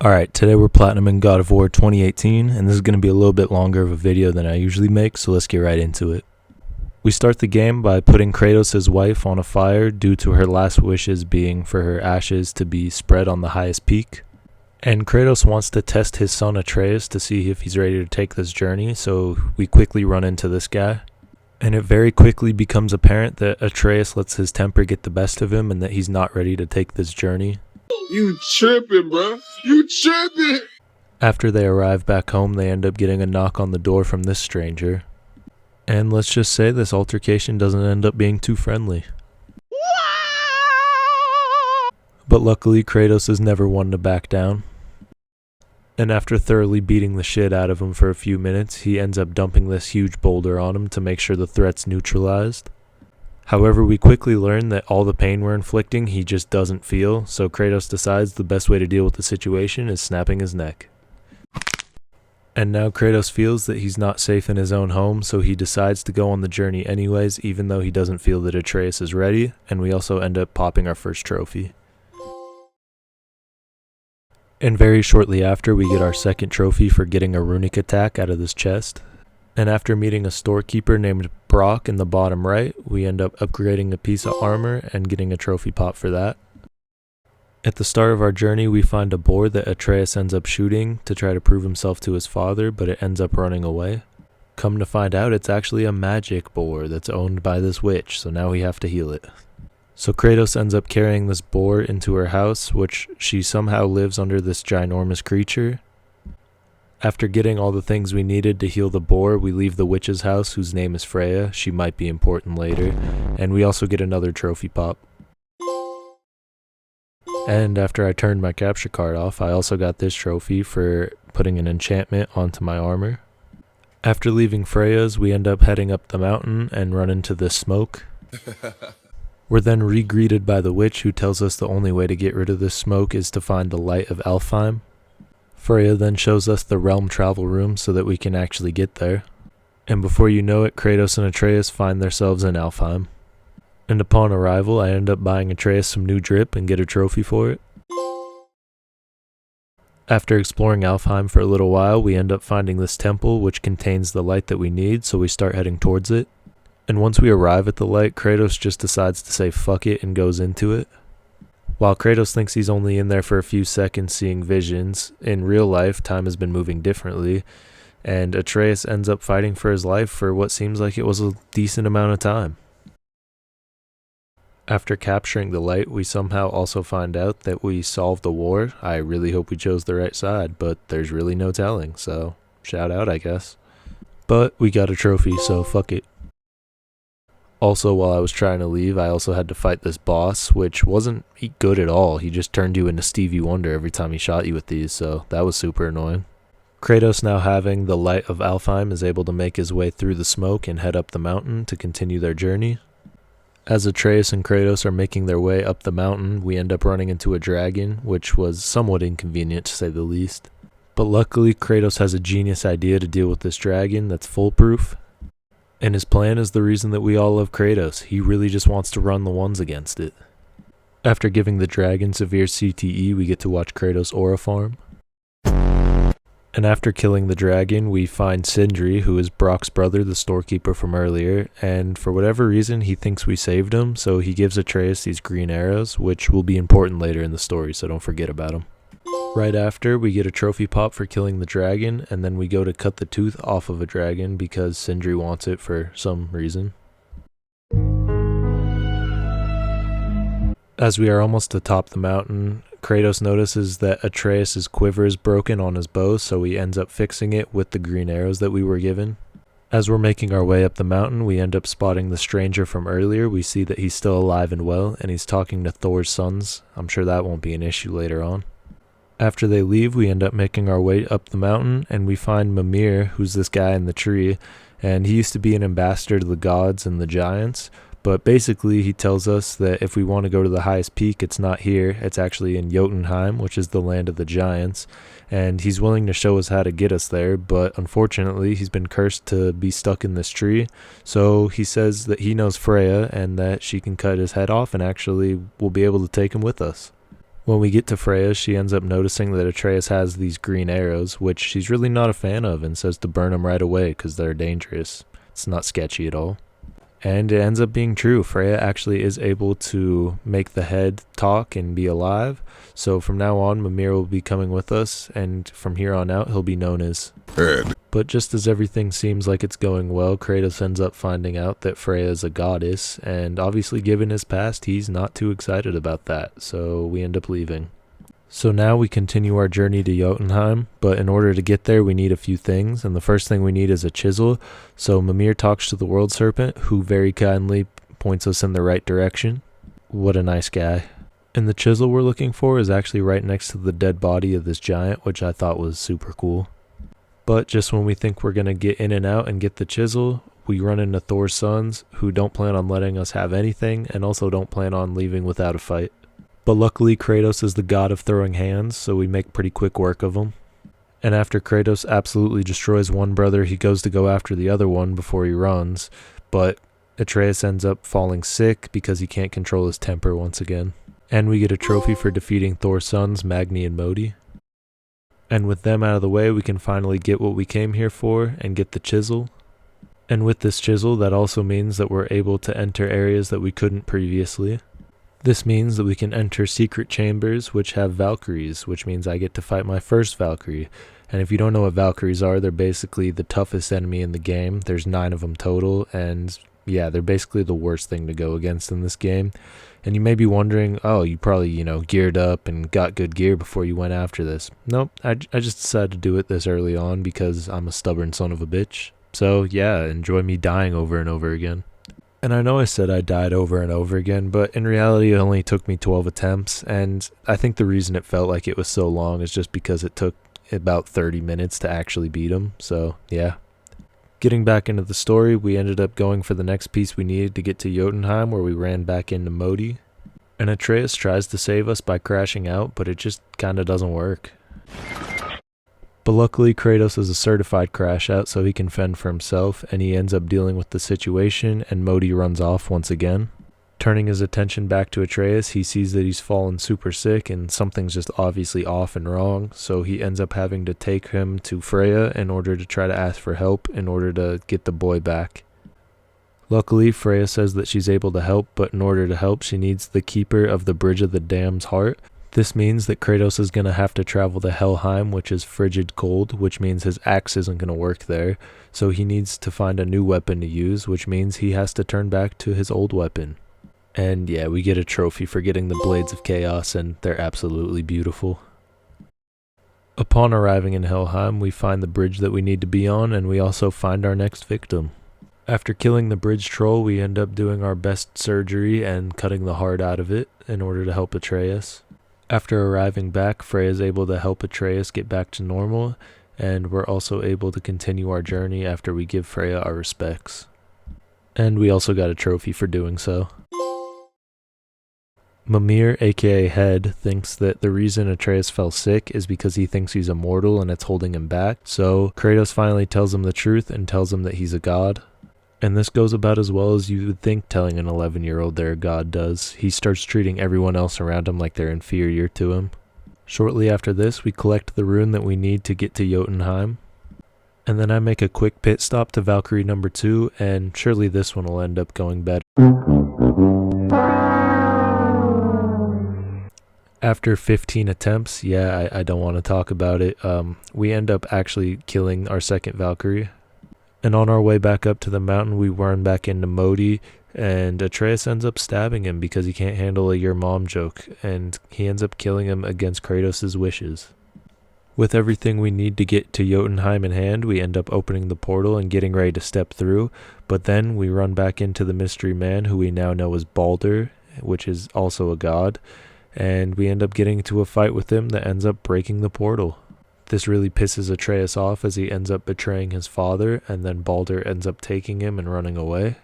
Alright, today we're platinuming God of War 2018, and this is going to be a little bit longer of a video than I usually make, so let's get right into it. We start the game by putting Kratos' wife on a fire due to her last wishes being for her ashes to be spread on the highest peak. And Kratos wants to test his son Atreus to see if he's ready to take this journey, so we quickly run into this guy. And it very quickly becomes apparent that Atreus lets his temper get the best of him and that he's not ready to take this journey. You tripping, bro. You tripping. After they arrive back home, they end up getting a knock on the door from this stranger. And let's just say this altercation doesn't end up being too friendly. But luckily, Kratos is never one to back down. And after thoroughly beating the shit out of him for a few minutes, he ends up dumping this huge boulder on him to make sure the threat's neutralized. However, we quickly learn that all the pain we're inflicting he just doesn't feel, so Kratos decides the best way to deal with the situation is snapping his neck. And now Kratos feels that he's not safe in his own home, so he decides to go on the journey anyways, even though he doesn't feel that Atreus is ready, and we also end up popping our first trophy. And very shortly after, we get our second trophy for getting a runic attack out of this chest. And after meeting a storekeeper named Brock in the bottom right, we end up upgrading a piece of armor and getting a trophy pop for that. At the start of our journey, we find a boar that Atreus ends up shooting to try to prove himself to his father, but it ends up running away. Come to find out, it's actually a magic boar that's owned by this witch, so now we have to heal it. So Kratos ends up carrying this boar into her house, which she somehow lives under this ginormous creature. After getting all the things we needed to heal the boar, we leave the witch's house, whose name is Freya. She might be important later. And we also get another trophy pop. And after I turned my capture card off, I also got this trophy for putting an enchantment onto my armor. After leaving Freya's, we end up heading up the mountain and run into this smoke. We're then re-greeted by the witch, who tells us the only way to get rid of this smoke is to find the light of Alfheim. Freya then shows us the realm travel room so that we can actually get there. And before you know it, Kratos and Atreus find themselves in Alfheim. And upon arrival, I end up buying Atreus some new drip and get a trophy for it. After exploring Alfheim for a little while, we end up finding this temple which contains the light that we need, so we start heading towards it. And once we arrive at the light, Kratos just decides to say fuck it and goes into it. While Kratos thinks he's only in there for a few seconds seeing visions, in real life time has been moving differently, and Atreus ends up fighting for his life for what seems like it was a decent amount of time. After capturing the light, we somehow also find out that we solved the war. I really hope we chose the right side, but there's really no telling, so shout out I guess. But we got a trophy, so fuck it. Also, while I was trying to leave, I also had to fight this boss, which wasn't good at all. He just turned you into Stevie Wonder every time he shot you with these, so that was super annoying. Kratos, now having the light of Alfheim, is able to make his way through the smoke and head up the mountain to continue their journey. As Atreus and Kratos are making their way up the mountain, we end up running into a dragon, which was somewhat inconvenient to say the least. But luckily, Kratos has a genius idea to deal with this dragon that's foolproof. And his plan is the reason that we all love Kratos. He really just wants to run the ones against it. After giving the dragon severe CTE, we get to watch Kratos aura farm. And after killing the dragon, we find Sindri, who is Brock's brother, the storekeeper from earlier, and for whatever reason he thinks we saved him, so he gives Atreus these green arrows, which will be important later in the story, so don't forget about them. Right after, we get a trophy pop for killing the dragon, and then we go to cut the tooth off of a dragon because Sindri wants it for some reason. As we are almost atop the mountain, Kratos notices that Atreus' quiver is broken on his bow, so he ends up fixing it with the green arrows that we were given. As we're making our way up the mountain, we end up spotting the stranger from earlier. We see that he's still alive and well, and he's talking to Thor's sons. I'm sure that won't be an issue later on. After they leave, we end up making our way up the mountain, and we find Mimir, who's this guy in the tree, and he used to be an ambassador to the gods and the giants, but basically he tells us that if we want to go to the highest peak, it's not here, it's actually in Jötunheim, which is the land of the giants, and he's willing to show us how to get us there, but unfortunately he's been cursed to be stuck in this tree, so he says that he knows Freya and that she can cut his head off and actually we'll be able to take him with us. When we get to Freya, she ends up noticing that Atreus has these green arrows, which she's really not a fan of and says to burn them right away because they're dangerous. It's not sketchy at all. And it ends up being true. Freya actually is able to make the head talk and be alive. So from now on, Mimir will be coming with us, and from here on out, he'll be known as Head. But just as everything seems like it's going well, Kratos ends up finding out that Freya is a goddess, and obviously given his past, he's not too excited about that, so we end up leaving. So now we continue our journey to Jötunheim, but in order to get there we need a few things, and the first thing we need is a chisel. So Mimir talks to the world serpent, who very kindly points us in the right direction. What a nice guy. And the chisel we're looking for is actually right next to the dead body of this giant, which I thought was super cool. But just when we think we're going to get in and out and get the chisel, we run into Thor's sons, who don't plan on letting us have anything, and also don't plan on leaving without a fight. But luckily Kratos is the god of throwing hands, so we make pretty quick work of him. And after Kratos absolutely destroys one brother, he goes to go after the other one before he runs, but Atreus ends up falling sick because he can't control his temper once again. And we get a trophy for defeating Thor's sons, Magni and Modi. And with them out of the way, we can finally get what we came here for and get the chisel. And with this chisel, that also means that we're able to enter areas that we couldn't previously. This means that we can enter secret chambers which have Valkyries, which means I get to fight my first Valkyrie. And if you don't know what Valkyries are, they're basically the toughest enemy in the game. There's 9 of them total, and yeah, they're basically the worst thing to go against in this game. And you may be wondering, oh, you probably, geared up and got good gear before you went after this. Nope, I just decided to do it this early on because I'm a stubborn son of a bitch. So yeah, enjoy me dying over and over again. And I know I said I died over and over again, but in reality it only took me 12 attempts, and I think the reason it felt like it was so long is just because it took about 30 minutes to actually beat him, so yeah. Getting back into the story, we ended up going for the next piece we needed to get to Jötunheim, where we ran back into Modi. And Atreus tries to save us by crashing out, but it just kinda doesn't work. But luckily Kratos is a certified crash out, so he can fend for himself, and he ends up dealing with the situation, and Modi runs off once again. Turning his attention back to Atreus, he sees that he's fallen super sick and something's just obviously off and wrong, so he ends up having to take him to Freya in order to try to ask for help in order to get the boy back. Luckily, Freya says that she's able to help, but in order to help, she needs the keeper of the Bridge of the Dam's heart. This means that Kratos is going to have to travel to Helheim, which is frigid cold, which means his axe isn't going to work there, so he needs to find a new weapon to use, which means he has to turn back to his old weapon. And yeah, we get a trophy for getting the Blades of Chaos, and they're absolutely beautiful. Upon arriving in Helheim, we find the bridge that we need to be on, and we also find our next victim. After killing the bridge troll, we end up doing our best surgery and cutting the heart out of it in order to help Atreus. After arriving back, Freya is able to help Atreus get back to normal, and we're also able to continue our journey after we give Freya our respects. And we also got a trophy for doing so. Mimir, aka Head, thinks that the reason Atreus fell sick is because he thinks he's immortal and it's holding him back, so Kratos finally tells him the truth and tells him that he's a god. And this goes about as well as you would think telling an 11-year-old they're a god does. He starts treating everyone else around him like they're inferior to him. Shortly after this, we collect the rune that we need to get to Jötunheim. And then I make a quick pit stop to Valkyrie number 2, and surely this one will end up going better. After 15 attempts, I don't want to talk about it, we end up actually killing our second Valkyrie. And on our way back up to the mountain, we run back into Modi, and Atreus ends up stabbing him because he can't handle a your mom joke, and he ends up killing him against Kratos' wishes. With everything we need to get to Jötunheim in hand, we end up opening the portal and getting ready to step through, but then we run back into the mystery man, who we now know as Baldur, which is also a god, and we end up getting into a fight with him that ends up breaking the portal. This really pisses Atreus off as he ends up betraying his father, and then Baldur ends up taking him and running away.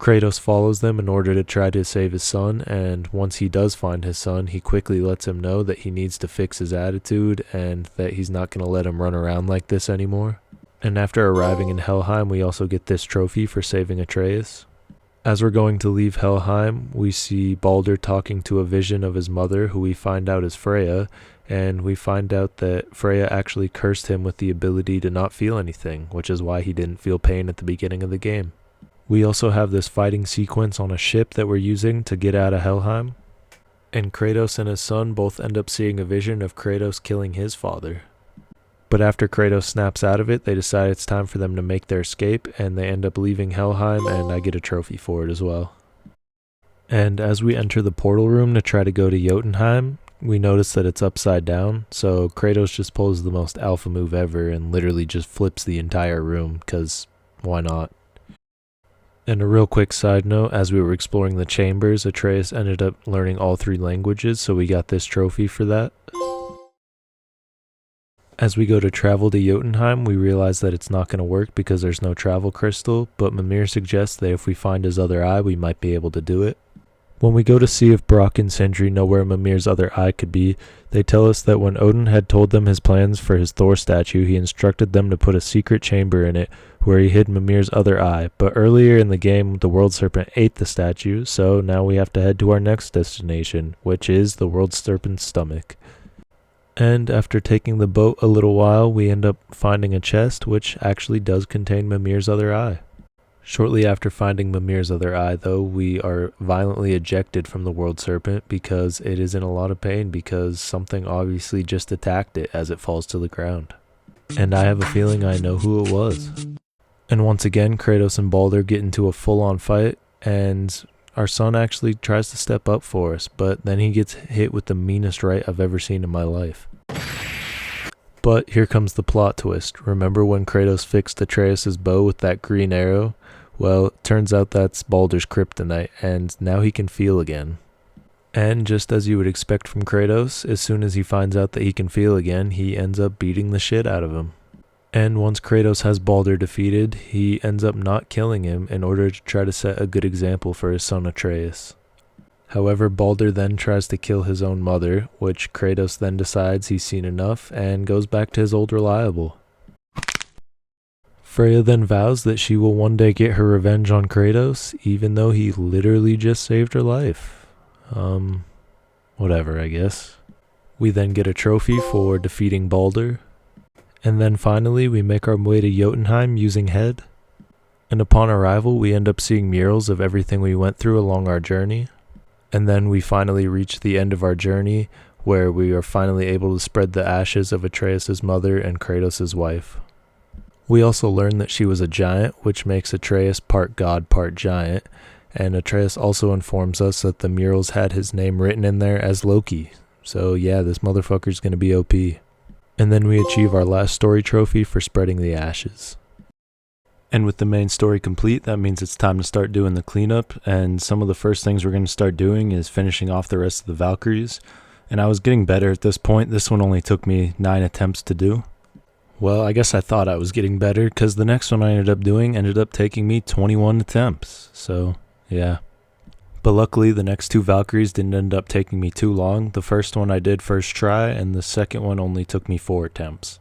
Kratos follows them in order to try to save his son, and once he does find his son, he quickly lets him know that he needs to fix his attitude and that he's not going to let him run around like this anymore. And after arriving in Helheim, we also get this trophy for saving Atreus. As we're going to leave Helheim, we see Baldur talking to a vision of his mother, who we find out is Freya, and we find out that Freya actually cursed him with the ability to not feel anything, which is why he didn't feel pain at the beginning of the game. We also have this fighting sequence on a ship that we're using to get out of Helheim, and Kratos and his son both end up seeing a vision of Kratos killing his father. But after Kratos snaps out of it, they decide it's time for them to make their escape, and they end up leaving Helheim, and I get a trophy for it as well. And as we enter the portal room to try to go to Jötunheim, we notice that it's upside down, so Kratos just pulls the most alpha move ever and literally just flips the entire room, cause why not? And a real quick side note, as we were exploring the chambers, Atreus ended up learning all 3 languages, so we got this trophy for that. As we go to travel to Jötunheim, we realize that it's not going to work because there's no travel crystal, but Mimir suggests that if we find his other eye, we might be able to do it. When we go to see if Brock and Sindri know where Mimir's other eye could be, they tell us that when Odin had told them his plans for his Thor statue, he instructed them to put a secret chamber in it where he hid Mimir's other eye, but earlier in the game, the World Serpent ate the statue, so now we have to head to our next destination, which is the World Serpent's stomach. And after taking the boat a little while, we end up finding a chest which actually does contain Mimir's other eye. Shortly after finding Mimir's other eye, though, we are violently ejected from the World Serpent because it is in a lot of pain because something obviously just attacked it as it falls to the ground. And I have a feeling I know who it was. And once again, Kratos and Baldur get into a full-on fight, and our son actually tries to step up for us, but then he gets hit with the meanest right I've ever seen in my life. But here comes the plot twist. Remember when Kratos fixed Atreus' bow with that green arrow? Well, it turns out that's Baldur's kryptonite, and now he can feel again. And just as you would expect from Kratos, as soon as he finds out that he can feel again, he ends up beating the shit out of him. And once Kratos has Baldur defeated, he ends up not killing him in order to try to set a good example for his son Atreus. However, Baldur then tries to kill his own mother, which Kratos then decides he's seen enough and goes back to his old reliable. Freya then vows that she will one day get her revenge on Kratos, even though he literally just saved her life. Whatever, I guess. We then get a trophy for defeating Baldur. And then finally, we make our way to Jötunheim using Head. And upon arrival, we end up seeing murals of everything we went through along our journey. And then we finally reach the end of our journey, where we are finally able to spread the ashes of Atreus' mother and Kratos' wife. We also learn that she was a giant, which makes Atreus part god, part giant. And Atreus also informs us that the murals had his name written in there as Loki. So yeah, this motherfucker's gonna be OP. And then we achieve our last story trophy for spreading the ashes. And with the main story complete, that means it's time to start doing the cleanup, and some of the first things we're going to start doing is finishing off the rest of the Valkyries. And I was getting better at this point. This one only took me 9 attempts to do. Well, I guess I thought I was getting better, because the next one I ended up taking me 21 attempts. So, yeah. But luckily, the next 2 Valkyries didn't end up taking me too long. The first one I did first try, and the second one only took me 4 attempts.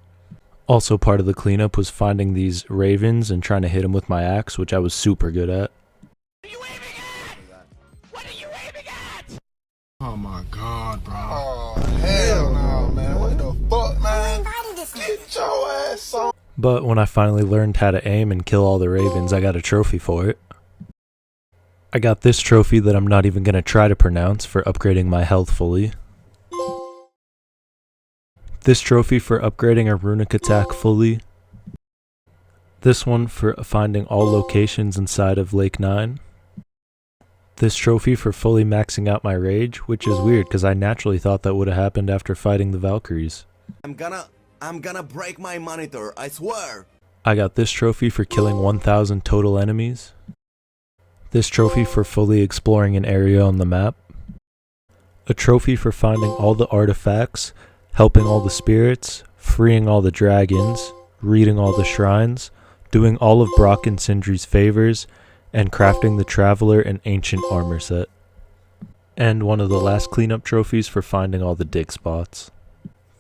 Also, part of the cleanup was finding these ravens and trying to hit them with my axe, which I was super good at. What are you aiming at? What are you aiming at? Oh my god, bro. Oh, hell no, man. What the fuck, man? Get your ass on. But when I finally learned how to aim and kill all the ravens, I got a trophy for it. I got this trophy that I'm not even going to try to pronounce for upgrading my health fully. This trophy for upgrading a runic attack fully. This one for finding all locations inside of Lake 9. This trophy for fully maxing out my rage, which is weird because I naturally thought that would have happened after fighting the Valkyries. I'm gonna break my monitor, I swear. I got this trophy for killing 1,000 total enemies. This trophy for fully exploring an area on the map. A trophy for finding all the artifacts, helping all the spirits, freeing all the dragons, reading all the shrines, doing all of Brock and Sindri's favors, and crafting the Traveler an ancient armor set. And one of the last cleanup trophies for finding all the dig spots.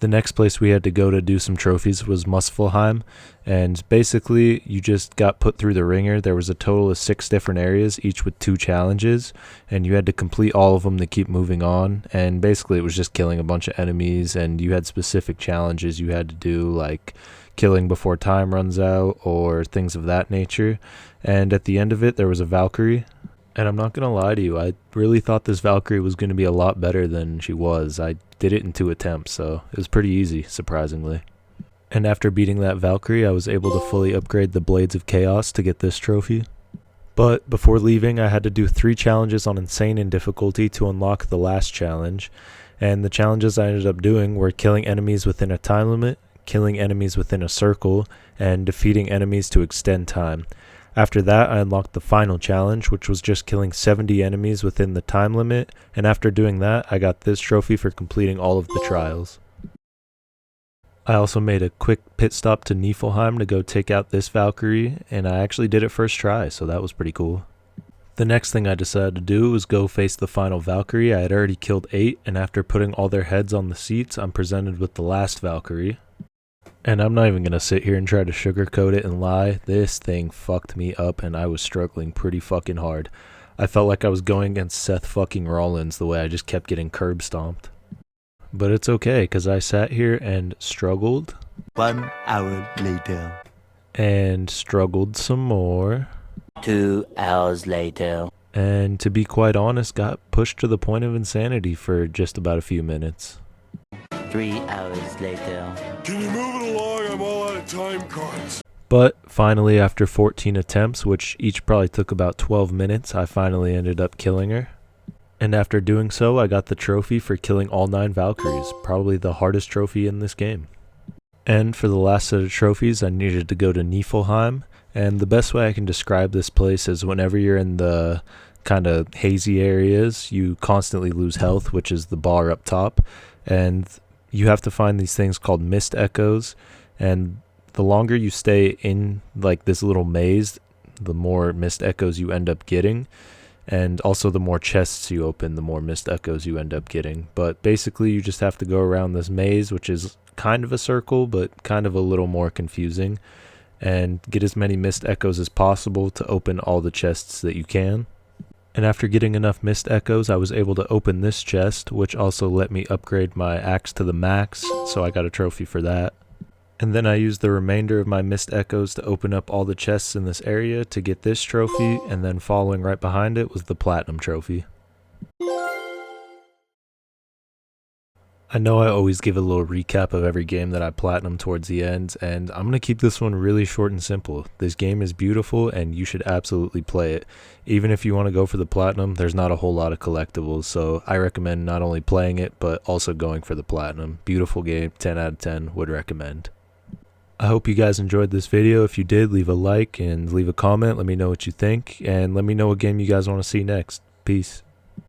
The next place we had to go to do some trophies was Muspelheim, and basically you just got put through the ringer. There was a total of 6 different areas, each with 2 challenges, and you had to complete all of them to keep moving on. And basically it was just killing a bunch of enemies, and you had specific challenges you had to do, like killing before time runs out or things of that nature. And at the end of it there was a Valkyrie. And I'm not going to lie to you, I really thought this Valkyrie was going to be a lot better than she was. I did it in 2 attempts, so it was pretty easy, surprisingly. And after beating that Valkyrie, I was able to fully upgrade the Blades of Chaos to get this trophy. But before leaving, I had to do 3 challenges on Insane in difficulty to unlock the last challenge. And the challenges I ended up doing were killing enemies within a time limit, killing enemies within a circle, and defeating enemies to extend time. After that, I unlocked the final challenge, which was just killing 70 enemies within the time limit, and after doing that, I got this trophy for completing all of the trials. I also made a quick pit stop to Niflheim to go take out this Valkyrie, and I actually did it first try, so that was pretty cool. The next thing I decided to do was go face the final Valkyrie. I had already killed 8, and after putting all their heads on the seats, I'm presented with the last Valkyrie. And I'm not even going to sit here and try to sugarcoat it and lie. This thing fucked me up and I was struggling pretty fucking hard. I felt like I was going against Seth fucking Rollins the way I just kept getting curb stomped. But it's okay, because I sat here and struggled. 1 hour later. And struggled some more. 2 hours later. And to be quite honest, got pushed to the point of insanity for just about a few minutes. 3 hours later. Can you move it along? I'm all out of time cards. But finally, after 14 attempts, which each probably took about 12 minutes, I finally ended up killing her. And after doing so, I got the trophy for killing all 9 Valkyries, probably the hardest trophy in this game. And for the last set of trophies, I needed to go to Niflheim, and the best way I can describe this place is whenever you're in the kind of hazy areas, you constantly lose health, which is the bar up top, and you have to find these things called mist echoes, and the longer you stay in like this little maze, the more mist echoes you end up getting, and also the more chests you open, the more mist echoes you end up getting. But basically you just have to go around this maze, which is kind of a circle but kind of a little more confusing, and get as many mist echoes as possible to open all the chests that you can. And after getting enough mist echoes, I was able to open this chest, which also let me upgrade my axe to the max, so I got a trophy for that. And then I used the remainder of my mist echoes to open up all the chests in this area to get this trophy, and then following right behind it was the platinum trophy. I know I always give a little recap of every game that I platinum towards the end, and I'm going to keep this one really short and simple. This game is beautiful and you should absolutely play it. Even if you want to go for the platinum, there's not a whole lot of collectibles, so I recommend not only playing it, but also going for the platinum. Beautiful game, 10 out of 10, would recommend. I hope you guys enjoyed this video. If you did, leave a like and leave a comment. Let me know what you think, and let me know what game you guys want to see next. Peace.